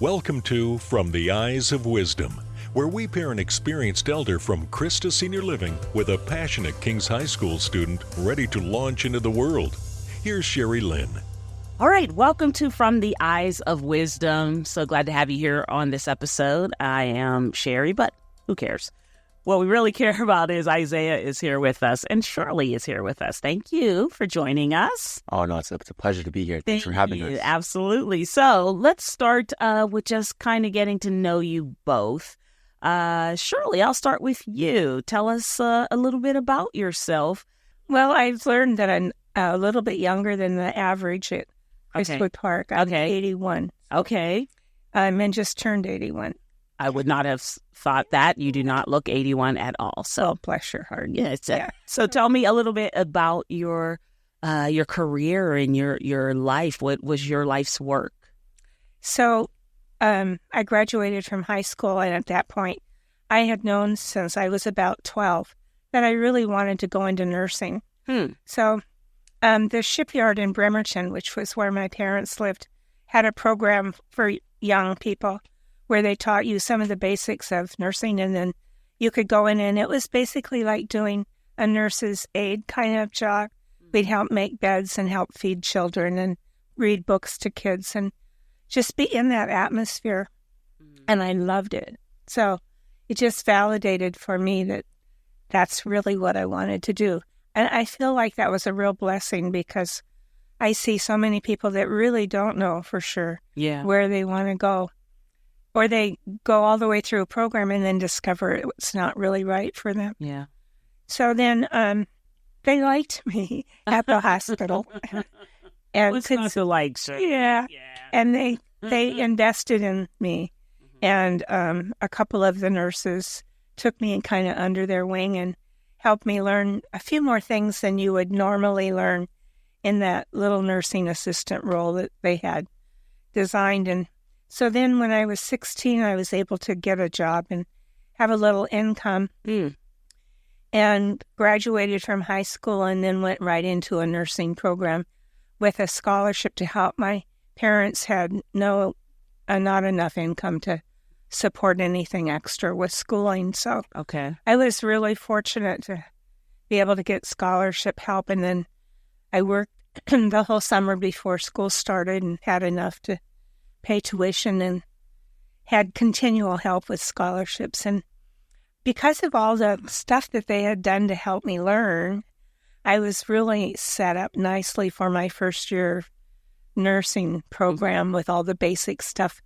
Welcome to From the Eyes of Wisdom, where we pair an experienced elder from Christa Senior Living with a passionate King's High School student ready to launch into the world. Here's Sherri Lynn. All right, welcome to From the Eyes of Wisdom. So glad to have you here on this episode. I am Sherri, but who cares? What we really care about is Isaiah is here with us and Shirley is here with us. Thank you for joining us. Oh, no, it's a pleasure to be here. Thanks for having us. Absolutely. So let's start with just kind of getting to know you both. Shirley, I'll start with you. Tell us a little bit about yourself. Well, I've learned that I'm a little bit younger than the average at Crestwood Park. I'm 81. Okay. And just turned 81. I would not have thought that. You do not look 81 at all. So bless your heart. Yes. Yeah. So tell me a little bit about your career and your life. What was your life's work? So I graduated from high school, and at that point, I had known since I was about 12 that I really wanted to go into nursing. So the shipyard in Bremerton, which was where my parents lived, had a program for young people where they taught you some of the basics of nursing, and then you could go in, and it was basically like doing a nurse's aide kind of job. We'd help make beds and help feed children and read books to kids and just be in that atmosphere. And I loved it. So it just validated for me that that's really what I wanted to do. And I feel like that was a real blessing because I see so many people that really don't know for sure where they want to go. Or they go all the way through a program and then discover it's not really right for them. Yeah. So then they liked me at the hospital. And what's not to like, sir? Yeah. And they invested in me. And a couple of the nurses took me and kind of under their wing and helped me learn a few more things than you would normally learn in that little nursing assistant role that they had designed. And so then when I was 16, I was able to get a job and have a little income and graduated from high school and then went right into a nursing program with a scholarship to help. My parents had not enough income to support anything extra with schooling. So I was really fortunate to be able to get scholarship help. And then I worked the whole summer before school started and had enough to pay tuition and had continual help with scholarships. And because of all the stuff that they had done to help me learn, I was really set up nicely for my first year nursing program with all the basic stuff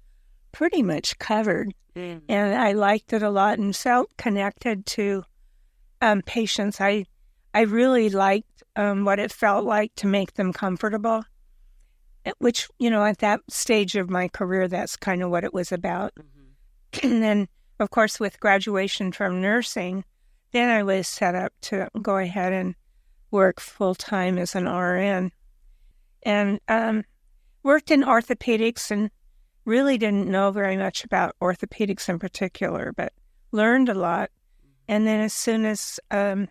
pretty much covered. And I liked it a lot and felt connected to patients. I really liked what it felt like to make them comfortable. Which, at that stage of my career, that's kind of what it was about. And then, of course, with graduation from nursing, then I was set up to go ahead and work full-time as an RN. And worked in orthopedics and really didn't know very much about orthopedics in particular, but learned a lot. And then as soon as there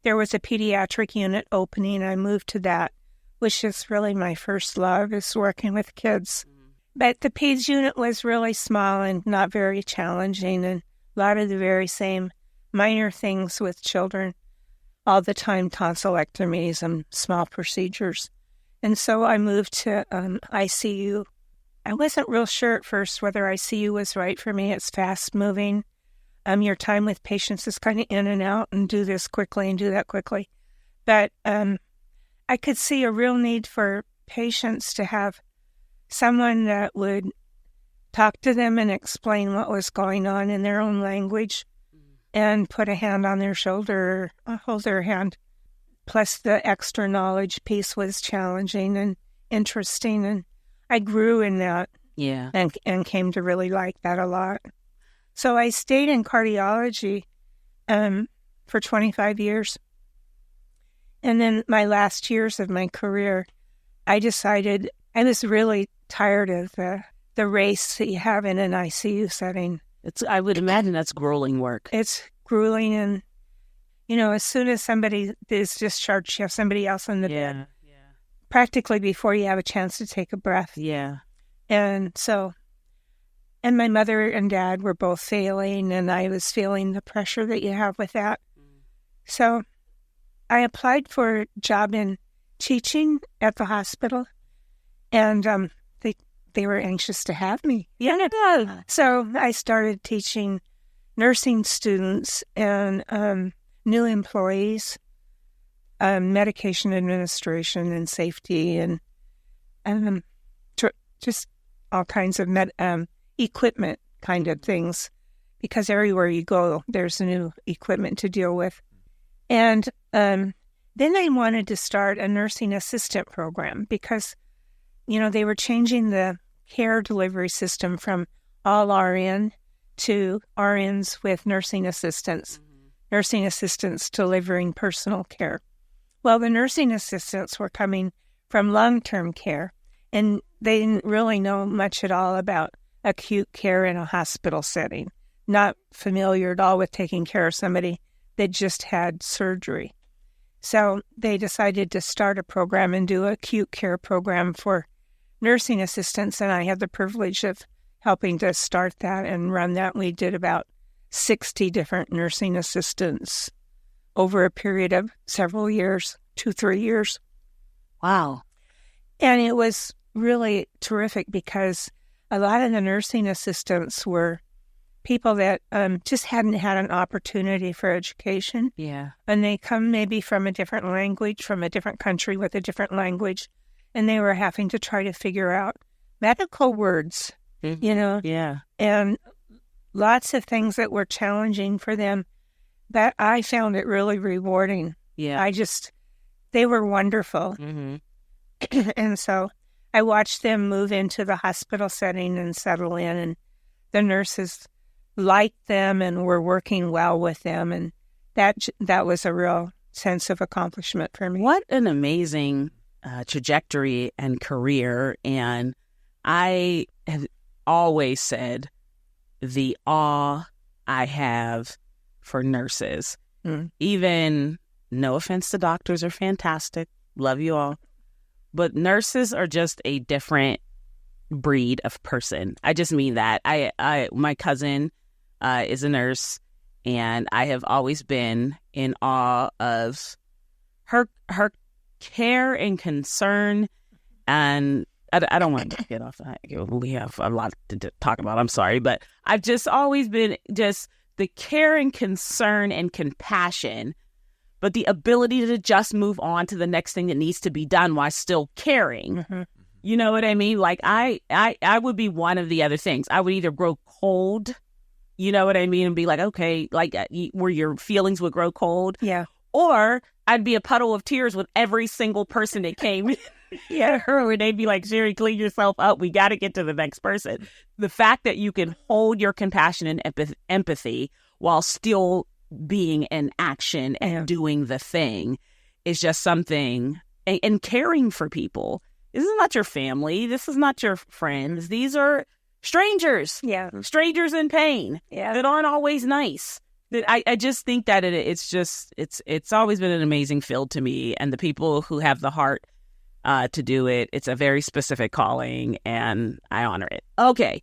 was a pediatric unit opening, I moved to that, which is really my first love, is working with kids. But the peds unit was really small and not very challenging, and a lot of the very same minor things with children all the time, tonsillectomies and small procedures. And so I moved to ICU. I wasn't real sure at first whether ICU was right for me. It's fast-moving. Your time with patients is kind of in and out and do this quickly and do that quickly. But I could see a real need for patients to have someone that would talk to them and explain what was going on in their own language and put a hand on their shoulder or hold their hand. Plus the extra knowledge piece was challenging and interesting, and I grew in that and came to really like that a lot. So I stayed in cardiology for 25 years. And then my last years of my career, I decided I was really tired of the race that you have in an ICU setting. I would imagine that's grueling work. It's grueling, and, as soon as somebody is discharged, you have somebody else in the bed. Practically before you have a chance to take a breath. Yeah. And so And my mother and dad were both failing, and I was feeling the pressure that you have with that. So I applied for a job in teaching at the hospital, and they were anxious to have me. Yeah. So I started teaching nursing students and new employees, medication administration and safety, and just all kinds of equipment kind of things, because everywhere you go, there's new equipment to deal with. And then I wanted to start a nursing assistant program because, they were changing the care delivery system from all RN to RNs with nursing assistants delivering personal care. Well, the nursing assistants were coming from long-term care, and they didn't really know much at all about acute care in a hospital setting, not familiar at all with taking care of somebody that just had surgery. So they decided to start a program and do an acute care program for nursing assistants, and I had the privilege of helping to start that and run that. We did about 60 different nursing assistants over a period of several years, 2-3 years. Wow. And it was really terrific because a lot of the nursing assistants were people that just hadn't had an opportunity for education. Yeah. And they come maybe from a different language, from a different country with a different language, and they were having to try to figure out medical words, Yeah. and lots of things that were challenging for them. That I found it really rewarding. Yeah. They were wonderful. Mm-hmm. And so I watched them move into the hospital setting and settle in, and the nurses liked them and were working well with them, and that was a real sense of accomplishment for me. What an amazing trajectory and career. And I have always said the awe I have for nurses. Even, no offense to doctors, are fantastic. Love you all. But nurses are just a different breed of person. I just mean that. My cousin is a nurse, and I have always been in awe of her care and concern. And I don't want to get off the. We have a lot to talk about. I'm sorry, but I've just always been just the care and concern and compassion, but the ability to just move on to the next thing that needs to be done while still caring. Mm-hmm. You know what I mean? Like I would be one of the other things. I would either grow cold, you know what I mean, and be like, okay, like where your feelings would grow cold. Yeah. Or I'd be a puddle of tears with every single person that came in. Yeah, or they'd be like, Sherry, clean yourself up. We got to get to the next person. The fact that you can hold your compassion and empathy while still being in action and doing the thing is just something. And caring for people. This is not your family. This is not your friends. These are strangers. Yeah. Strangers in pain. Yeah. That aren't always nice. I just think that it's always been an amazing field to me. And the people who have the heart to do it, it's a very specific calling, and I honor it. Okay.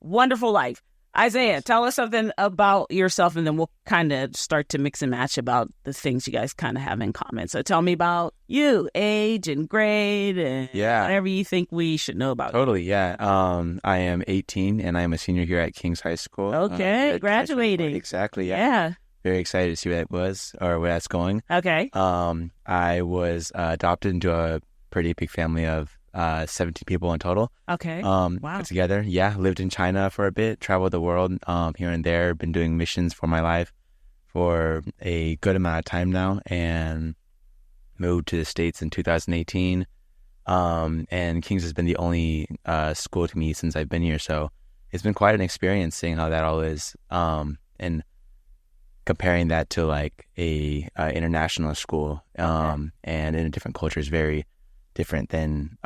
Wonderful life. Isaiah, tell us something about yourself, and then we'll kind of start to mix and match about the things you guys kind of have in common. So tell me about you, age and grade, and whatever you think we should know about. Totally, yeah. I am 18, and I am a senior here at King's High School. Okay, graduating. Exactly, yeah. Very excited to see where that was, or where that's going. Okay. I was adopted into a pretty big family of 17 people in total. Okay. Wow. Put together. Yeah. Lived in China for a bit, traveled the world here and there, been doing missions for my life for a good amount of time now, and moved to the States in 2018. And King's has been the only school to me since I've been here. So it's been quite an experience seeing how that all is. And comparing that to like a international school and in a different culture is very different than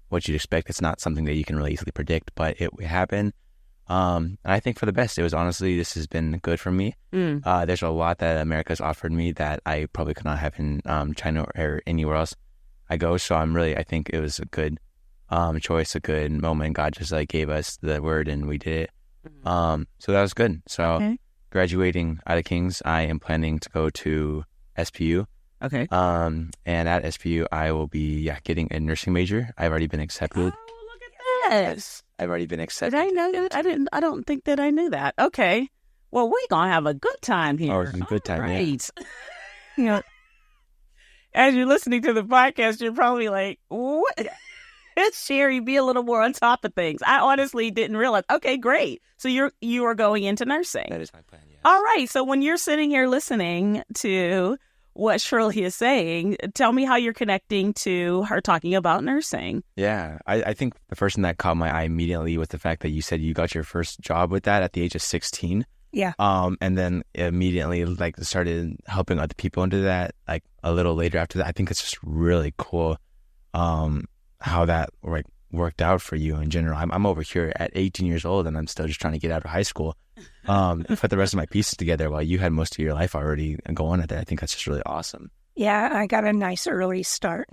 what you'd expect. It's not something that you can really easily predict, but it happened. And I think for the best. It was honestly, this has been good for me. There's a lot that America's offered me that I probably could not have in China or anywhere else I go. So I think it was a good choice, a good moment. God just like gave us the word and we did it. So that was good. So graduating out of King's, I am planning to go to SPU. Okay. And at SPU, I will be getting a nursing major. I've already been accepted. Oh, look at that. Yes, I've already been accepted. Did I know that? I don't think that I knew that. Okay. Well, we're going to have a good time here. Oh, it's a good time, right. You know, As you're listening to the podcast, you're probably like, what? It's Sherry, be a little more on top of things. I honestly didn't realize. Okay, great. So you are going into nursing. That is my plan, yes. All right. So when you're sitting here listening to what Shirley is saying, tell me how you're connecting to her talking about nursing. Yeah, I think the first thing that caught my eye immediately was the fact that you said you got your first job with that at the age of 16. Yeah. And then immediately like started helping other people into that like a little later after that. I think it's just really cool how that like worked out for you in general. I'm over here at 18 years old and I'm still just trying to get out of high school. Put the rest of my pieces together while you had most of your life already going at that. I think that's just really awesome. Yeah, I got a nice early start,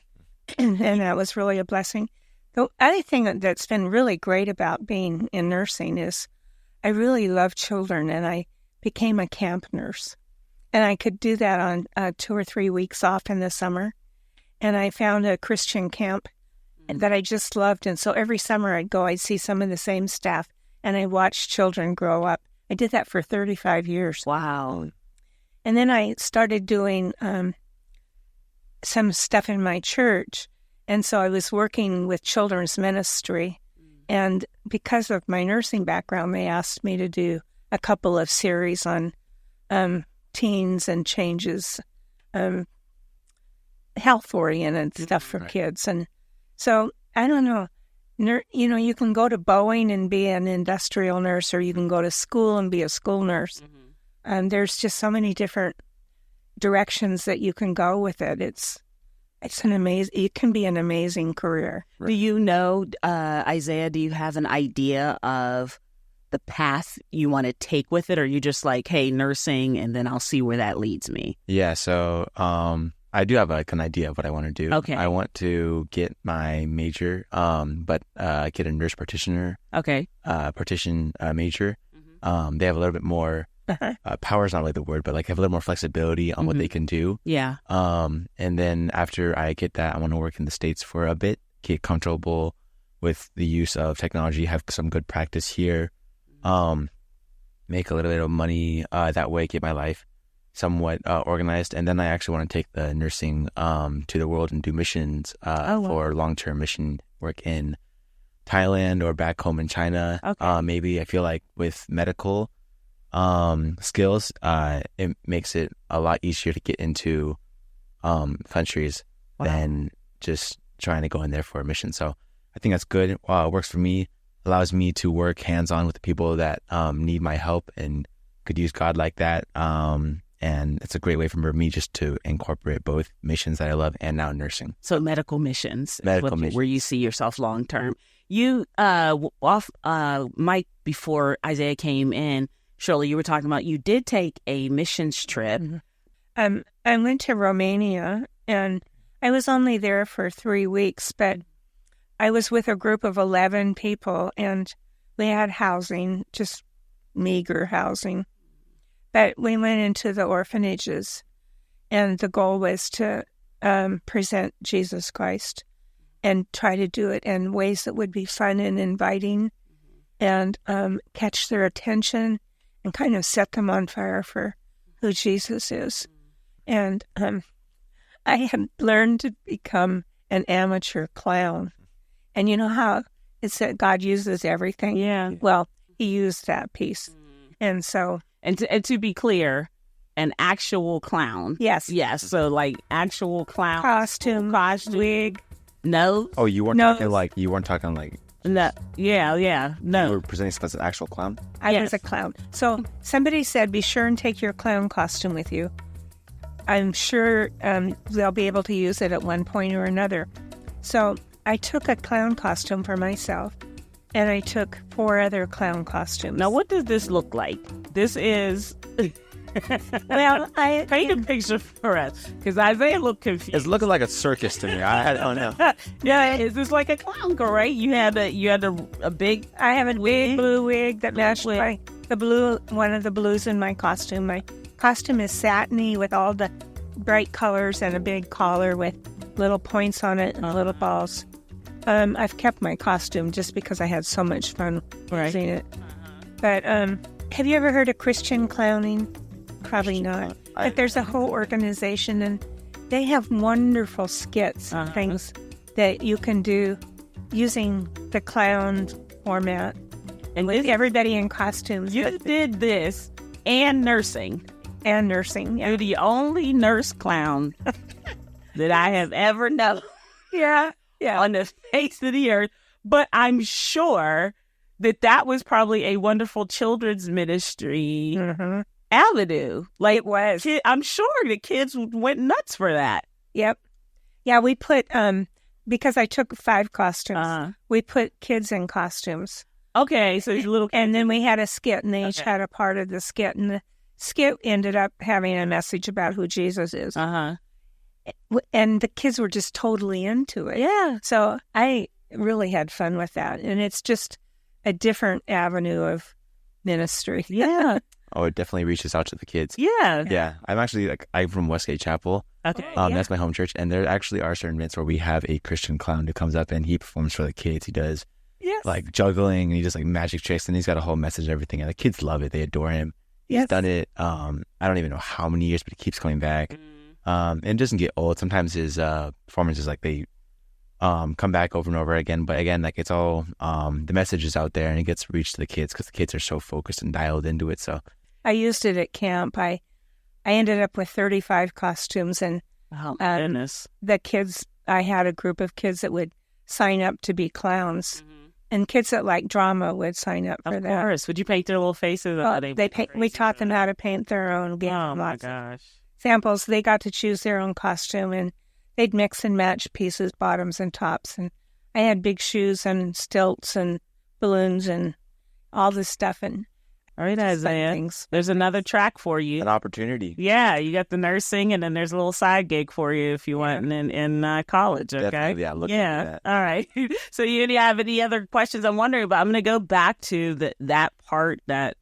and that was really a blessing. The other thing that's been really great about being in nursing is I really love children, and I became a camp nurse. And I could do that on 2 or 3 weeks off in the summer. And I found a Christian camp that I just loved. And so every summer I'd go, I'd see some of the same staff, and I watched children grow up. I did that for 35 years. Wow. And then I started doing some stuff in my church. And so I was working with children's ministry. And because of my nursing background, they asked me to do a couple of series on teens and changes, health-oriented stuff for kids. And so, I don't know, you can go to Boeing and be an industrial nurse, or you can go to school and be a school nurse. There's just so many different directions that you can go with it. It can be an amazing career. Right. Do you know, Isaiah, do you have an idea of the path you want to take with it? Or are you just like, hey, nursing, and then I'll see where that leads me? Yeah, so I do have like an idea of what I want to do. Okay. I want to get my major, but get a nurse practitioner. Okay. Partition major. They have a little bit more power is not really the word, but like have a little more flexibility on what they can do. Yeah. And then after I get that, I want to work in the States for a bit, get comfortable with the use of technology, have some good practice here, make a little bit of money that way, get my life somewhat organized. And then I actually want to take the nursing to the world and do missions for long-term mission work in Thailand or back home in China. Okay. Maybe I feel like with medical skills, it makes it a lot easier to get into countries than just trying to go in there for a mission. So I think that's good. It works for me, allows me to work hands-on with the people that need my help and could use God like that. And it's a great way for me just to incorporate both missions that I love and now nursing. So medical missions. Missions. Where you see yourself long-term. You, Mike, before Isaiah came in, Shirley, you were talking about you did take a missions trip. I went to Romania, and I was only there for 3 weeks, but I was with a group of 11 people, and we had housing, just meager housing. But we went into the orphanages, and the goal was to present Jesus Christ and try to do it in ways that would be fun and inviting and catch their attention and kind of set them on fire for who Jesus is. And I had learned to become an amateur clown. And you know how it's that God uses everything? Yeah. Well, he used that piece. And so... And to be clear, an actual clown. Yes. Yes. So like actual clown. Costume, wig. No. Oh, you weren't talking like... No. Yeah. No. You were presenting as an actual clown? I was a clown. So somebody said, be sure and take your clown costume with you. I'm sure they'll be able to use it at one point or another. So I took a clown costume for myself, and I took 4 other clown costumes. Now, what does this look like? This is Well, Paint a picture for us, because Isaiah looked confused. It's looking like a circus to me. I don't know. Yeah, is this like a clown girl, right? You had a big. I have a big blue wig that matched one of the blues in my costume. My costume is satiny with all the bright colors and a big collar with little points on it and little balls. I've kept my costume just because I had so much fun using it. But have you ever heard of Christian clowning? Probably not. But there's a whole organization, and they have wonderful skits and things that you can do using the clown format. And with everybody in costumes. You did this and nursing. And nursing, yeah. You're the only nurse clown that I have ever known. Yeah. On the face of the earth. But I'm sure that was probably a wonderful children's ministry avenue. Like, it was. I'm sure the kids went nuts for that. Yep. Yeah, we put, because I took 5 costumes, we put kids in costumes. Okay, so there's little kids. And then we had a skit, and they each had a part of the skit. And the skit ended up having a message about who Jesus is. And the kids were just totally into it. Yeah. So I really had fun with that. And it's just a different avenue of ministry. Yeah. Oh, it definitely reaches out to the kids. Yeah. Yeah. I'm from Westgate Chapel. Okay. That's my home church. And there actually are certain events where we have a Christian clown who comes up and he performs for the kids. He does like juggling and he does like magic tricks and he's got a whole message and everything. And the kids love it. They adore him. He's done it. I don't even know how many years, but he keeps coming back. And it doesn't get old. Sometimes his performances, like they come back over and over again. But again, like it's all the message is out there and it gets reached to the kids because the kids are so focused and dialed into it. So I used it at camp. I ended up with 35 costumes, and goodness. The kids. I had a group of kids that would sign up to be clowns, and kids that like drama would sign up for that. Of course. Would you paint their little faces? We taught them how to paint their own. Oh my gosh. Samples. They got to choose their own costume, and they'd mix and match pieces, bottoms and tops. And I had big shoes and stilts and balloons and all this stuff. And all right, Isaiah, there's another track for you. An opportunity. Yeah, you got the nursing, and then there's a little side gig for you if you want in college, okay? Definitely, that. All right. So you have any other questions I'm wondering about? I'm going to go back to that part, that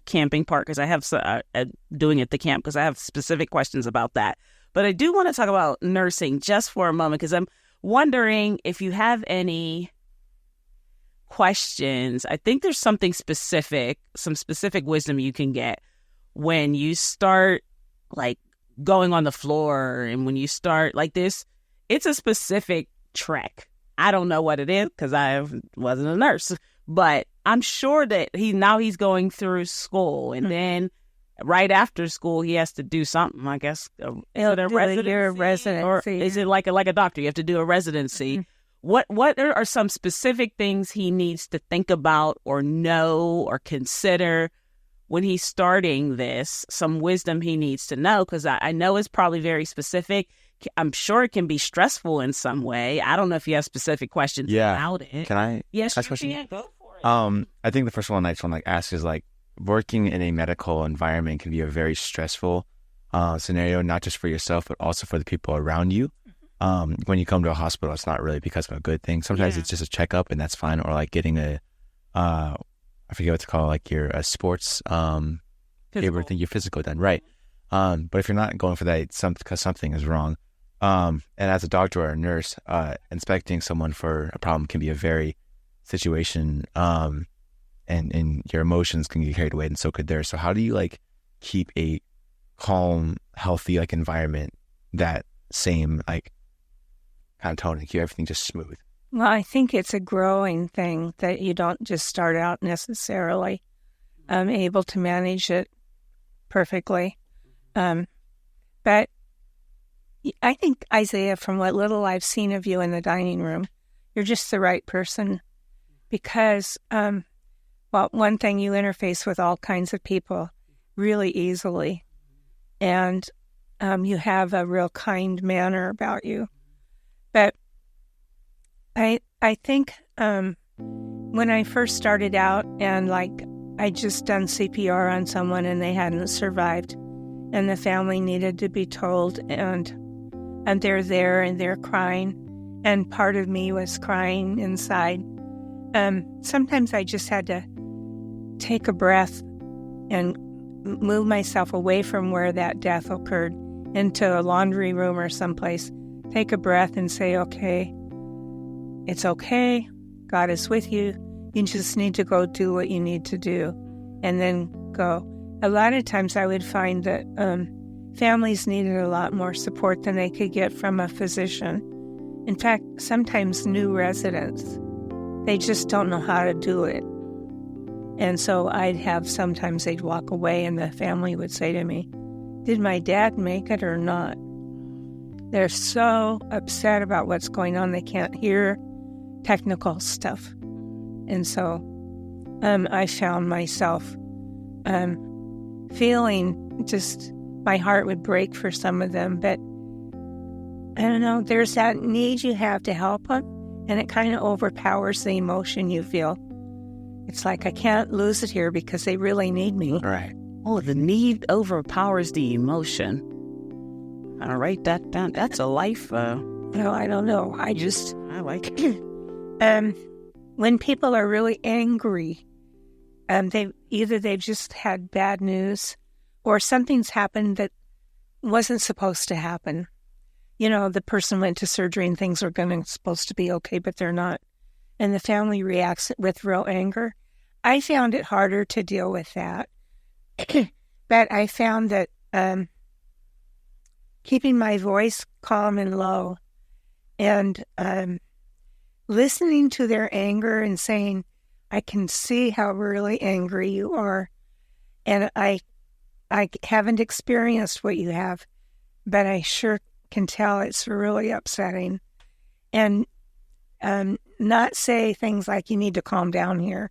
camping part, because I have doing at the camp, because I have specific questions about that. But I do want to talk about nursing just for a moment, because I'm wondering if you have any questions. I think there's some specific wisdom you can get when you start like going on the floor, and when you start like this. It's a specific trek. I don't know what it is because I wasn't a nurse, but I'm sure that he's going through school, and then right after school he has to do something. I guess is it a residency, or is it like a doctor? You have to do a residency. What are some specific things he needs to think about or know or consider when he's starting this? Some wisdom he needs to know, because I know it's probably very specific. I'm sure it can be stressful in some way. I don't know if you have specific questions about it. Can I ask a question? Yeah, go for it. I think the first one I just want to ask is like, working in a medical environment can be a very stressful scenario, not just for yourself, but also for the people around you. When you come to a hospital, it's not really because of a good thing. Sometimes it's just a checkup and that's fine. Or like getting I forget what to call it, like your sports, your physical done. Right. But if you're not going for that, it's because something is wrong. And as a doctor or a nurse, inspecting someone for a problem can be a very situation, and your emotions can get carried away, and so could theirs. So how do you like keep a calm, healthy like environment, that same like kind of tone, and keep everything just smooth? Well, I think it's a growing thing that you don't just start out necessarily able to manage it perfectly. But I think, Isaiah, from what little I've seen of you in the dining room, you're just the right person, because, one thing, you interface with all kinds of people really easily, and you have a real kind manner about you. But I think when I first started out and like I'd just done CPR on someone and they hadn't survived, and the family needed to be told, and they're there and they're crying, and part of me was crying inside. Sometimes I just had to take a breath and move myself away from where that death occurred into a laundry room or someplace. Take a breath and say, okay, it's okay. God is with you. You just need to go do what you need to do and then go. A lot of times I would find that families needed a lot more support than they could get from a physician. In fact, sometimes new residents, they just don't know how to do it. And so sometimes they'd walk away and the family would say to me, did my dad make it or not? They're so upset about what's going on, they can't hear technical stuff. And so I found myself feeling just my heart would break for some of them. But I don't know, there's that need you have to help them, and it kind of overpowers the emotion you feel. It's like, I can't lose it here because they really need me. Right. Oh, the need overpowers the emotion. I'll write that down. That's a life. No, I don't know. I like it. When people are really angry, they've just had bad news, or something's happened that wasn't supposed to happen. You know, the person went to surgery and things are supposed to be okay, but they're not. And the family reacts with real anger. I found it harder to deal with that. But I found that keeping my voice calm and low and listening to their anger and saying, I can see how really angry you are. And I haven't experienced what you have, but I sure can tell it's really upsetting. And not say things like, you need to calm down here.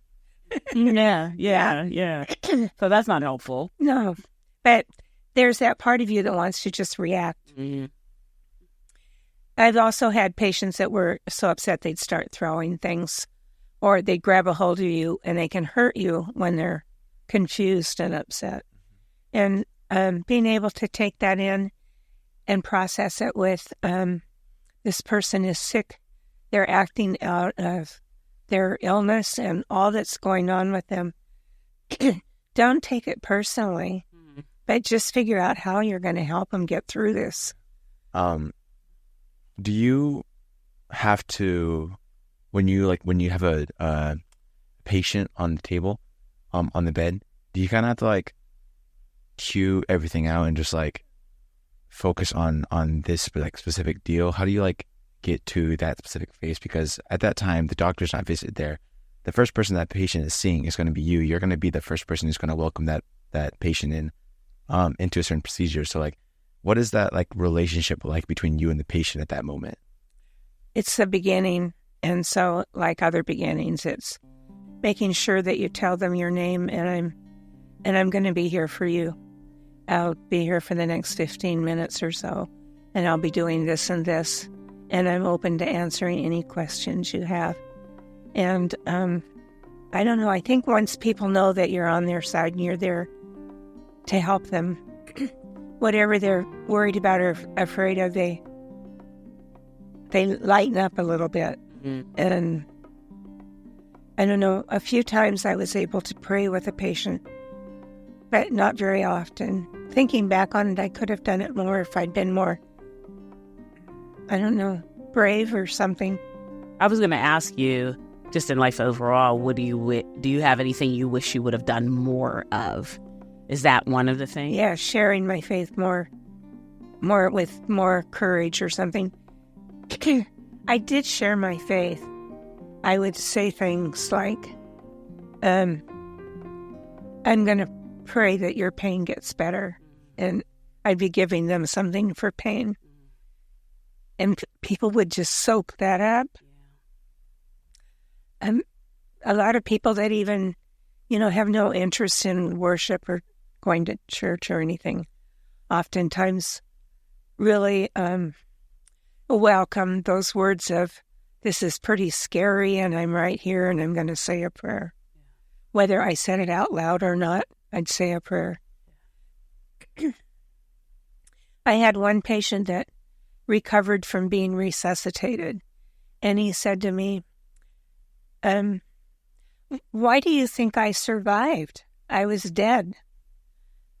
Yeah. So that's not helpful. No, but there's that part of you that wants to just react. Mm-hmm. I've also had patients that were so upset they'd start throwing things, or they'd grab a hold of you and they can hurt you when they're confused and upset. And being able to take that in and process it with, this person is sick, they're acting out of their illness and all that's going on with them. Don't take it personally, but just figure out how you're going to help them get through this. Do you have to, when you have a patient on the table, on the bed, do you kind of have to cue everything out and just focus on this specific deal? How do you get to that specific phase? Because at that time, the doctor's not visited there. The first person that patient is seeing is going to be you. You're going to be the first person who's going to welcome that patient in into a certain procedure. So what is that relationship like between you and the patient at that moment? It's the beginning. And so like other beginnings, it's making sure that you tell them your name, and I'm going to be here for you. I'll be here for the next 15 minutes or so, and I'll be doing this and this, and I'm open to answering any questions you have. And I don't know, I think once people know that you're on their side and you're there to help them, whatever they're worried about or afraid of, they lighten up a little bit. Mm-hmm. And I don't know, a few times I was able to pray with a patient, but not very often. Thinking back on it, I could have done it more if I'd been more, I don't know, brave or something. I was going to ask you, just in life overall, do you have anything you wish you would have done more of? Is that one of the things? Yeah, sharing my faith more with more courage or something. I did share my faith. I would say things like, I'm going to pray that your pain gets better. And I'd be giving them something for pain. And people would just soak that up. A lot of people that even, have no interest in worship or going to church or anything, oftentimes really welcome those words of, this is pretty scary and I'm right here and I'm going to say a prayer. whether I said it out loud or not, I'd say a prayer. I had one patient that recovered from being resuscitated, and he said to me, why do you think I survived? I was dead.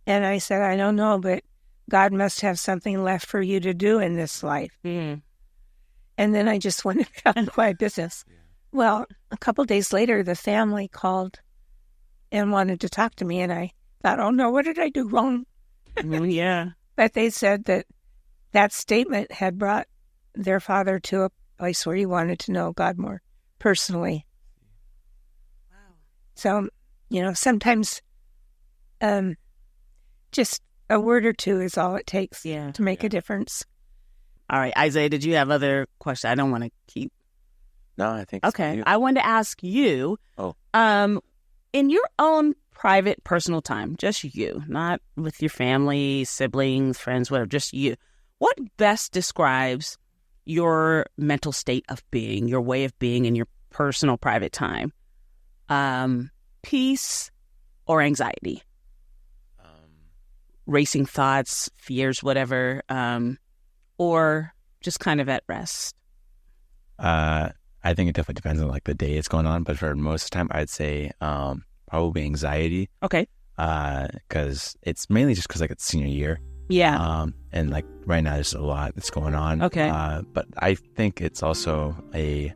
And I said, I don't know, but God must have something left for you to do in this life. Mm. And then I just went about my business. Yeah. Well, a couple days later, the family called and wanted to talk to me, and I thought, oh no, what did I do wrong? Yeah. But they said that statement had brought their father to a place where he wanted to know God more personally. Wow. So, sometimes just a word or two is all it takes to make a difference. All right, Isaiah, did you have other questions? I don't want to keep. No, I think okay. I wanted to ask you, in your own private, personal time, just you, not with your family, siblings, friends, whatever, just you. What best describes your mental state of being, your way of being in your personal, private time? Peace or anxiety? Racing thoughts, fears, whatever, or just kind of at rest? I think it definitely depends on the day it's going on, but for most of the time, I'd say probably anxiety. Okay. Because it's mainly just because it's senior year. Yeah. And right now there's a lot that's going on. Okay. But I think it's also a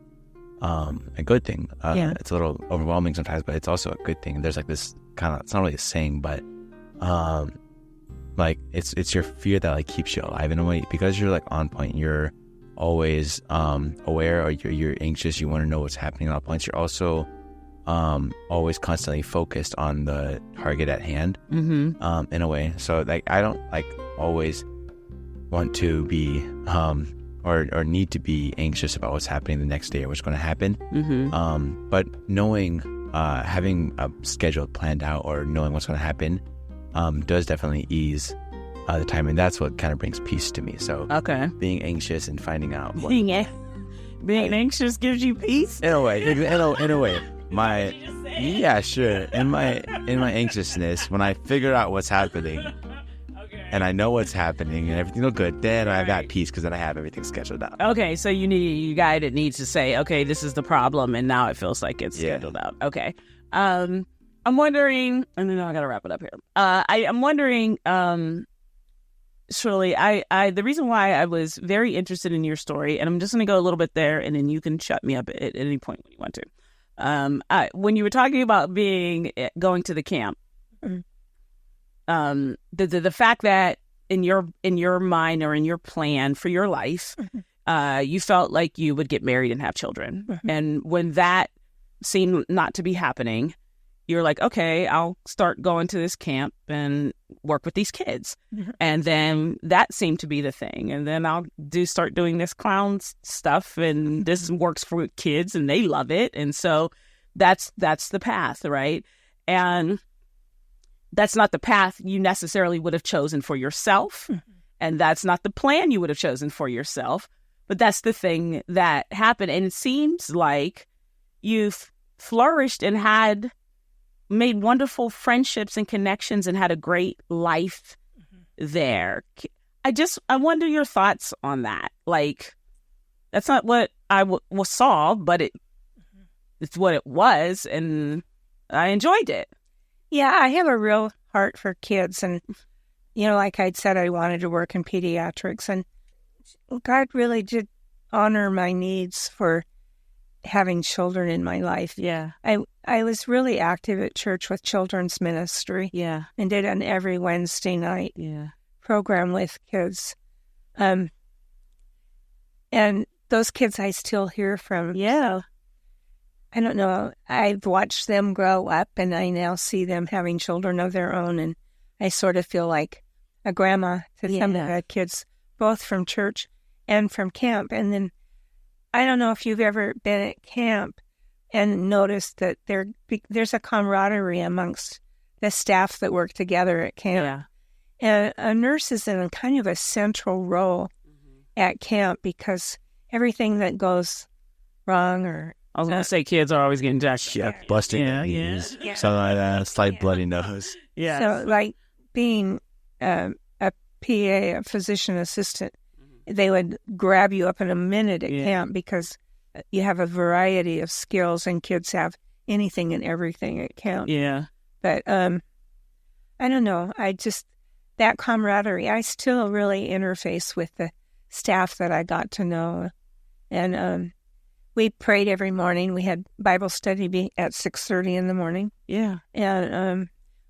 good thing. It's a little overwhelming sometimes, but it's also a good thing. There's this kind of, it's not really a saying, but it's your fear that keeps you alive in a way, because you're on point. You're always aware, or you're anxious. You want to know what's happening at all points. You're also always constantly focused on the target at hand. Mm-hmm. In a way. So I don't always want to be or need to be anxious about what's happening the next day or what's going to happen. Mm-hmm. But knowing, having a schedule planned out or knowing what's going to happen does definitely ease the time, and that's what kind of brings peace to me. So being anxious and finding out being anxious gives you peace in a way. Sure. In my anxiousness, when I figure out what's happening, and I know what's happening, and everything looks good, then I've got peace because then I have everything scheduled out. Okay, so you guy that needs to say, okay, this is the problem, and now it feels like it's scheduled out. Okay. I'm wondering, and then I got to wrap it up here. I'm wondering, Shirley, the reason why I was very interested in your story, and I'm just going to go a little bit there, and then you can shut me up at any point when you want to. When you were talking about going to the camp, the fact that in your mind or in your plan for your life, you felt like you would get married and have children, and when that seemed not to be happening, you're like, okay, I'll start going to this camp and work with these kids. And then that seemed to be the thing. And then I'll start doing this clown stuff, and this works for kids and they love it. And so that's the path, right? And that's not the path you necessarily would have chosen for yourself. And that's not the plan you would have chosen for yourself. But that's the thing that happened. And it seems like you've flourished and made wonderful friendships and connections and had a great life there. I wonder your thoughts on that. That's not what I saw, but it's what it was, and I enjoyed it. Yeah, I have a real heart for kids, and like I'd said, I wanted to work in pediatrics, and God really did honor my needs for having children in my life. Yeah. I was really active at church with children's ministry. Yeah. And did an every Wednesday night program with kids. And those kids I still hear from. Yeah. I don't know. I've watched them grow up, and I now see them having children of their own, and I sort of feel like a grandma to some of the kids, both from church and from camp. And then I don't know if you've ever been at camp and noticed that there's a camaraderie amongst the staff that work together at camp. Yeah. And a nurse is in kind of a central role at camp, because everything that goes wrong or I was going to say kids are always getting jacked. Yeah, busting Yeah, knees, yeah. something like that, slight bloody nose. Yeah. So, like being a PA, a physician assistant, they would grab you up in a minute at camp because you have a variety of skills, and kids have anything and everything at camp. Yeah. But I don't know. That camaraderie, I still really interface with the staff that I got to know. And we prayed every morning. We had Bible study at 6:30 in the morning. Yeah. And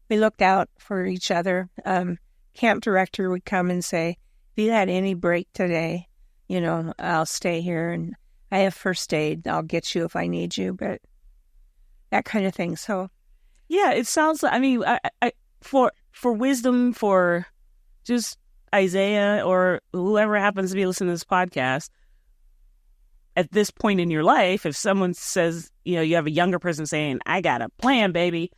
we looked out for each other. Camp director would come and say, if you had any break today, I'll stay here, and I have first aid. I'll get you if I need you, but that kind of thing. So, yeah, it sounds like, I mean, for wisdom, for just Isaiah or whoever happens to be listening to this podcast, at this point in your life, if someone says, you have a younger person saying, I got a plan, baby,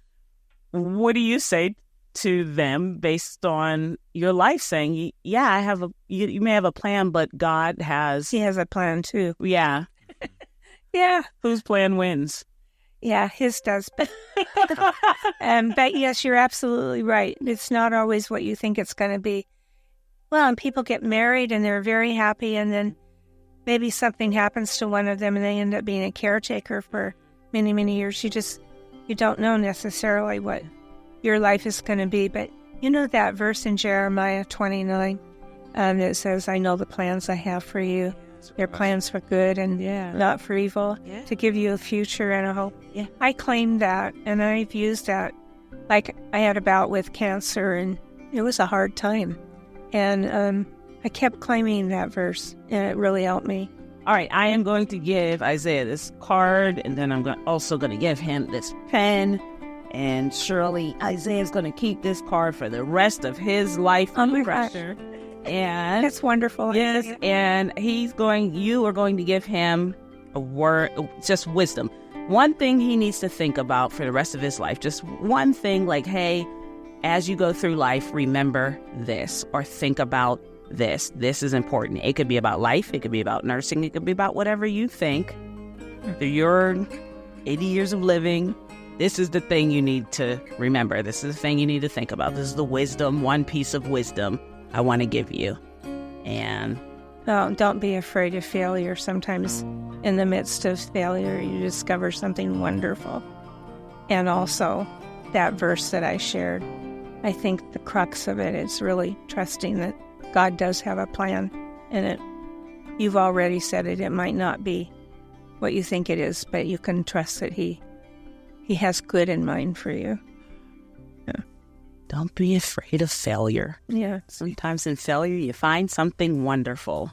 what do you say to them based on your life, saying, yeah, you may have a plan, but God has... He has a plan too. Yeah. Yeah. Whose plan wins? Yeah, his does. But yes, you're absolutely right. It's not always what you think it's going to be. Well, and people get married and they're very happy, and then maybe something happens to one of them and they end up being a caretaker for many, many years. You don't know necessarily what your life is going to be. But that verse in Jeremiah 29 that says, I know the plans I have for you. They're plans for good and not for evil, to give you a future and a hope. Yeah. I claim that, and I've used that. Like, I had a bout with cancer, and it was a hard time. And I kept claiming that verse, and it really helped me. All right, I am going to give Isaiah this card, and then I'm also going to give him this pen. And Shirley, Isaiah's going to keep this card for the rest of his life. Oh my gosh. And that's wonderful. Yes, and you are going to give him a word, just wisdom. One thing he needs to think about for the rest of his life. Just one thing, like, hey, as you go through life, remember this, or think about this. This is important. It could be about life. It could be about nursing. It could be about whatever you think. Through your 80 years of living, this is the thing you need to remember. This is the thing you need to think about. This is the wisdom, one piece of wisdom I want to give you. And don't be afraid of failure. Sometimes in the midst of failure, you discover something wonderful. And also that verse that I shared, I think the crux of it is really trusting that God does have a plan. And you've already said it. It might not be what you think it is, but you can trust that He has good in mind for you. Yeah. Don't be afraid of failure. Yeah. Sometimes in failure, you find something wonderful.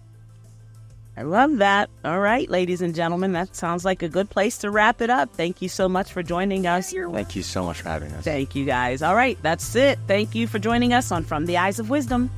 I love that. All right, ladies and gentlemen, that sounds like a good place to wrap it up. Thank you so much for joining us. Thank you so much for having us. Thank you, guys. All right, that's it. Thank you for joining us on From the Eyes of Wisdom.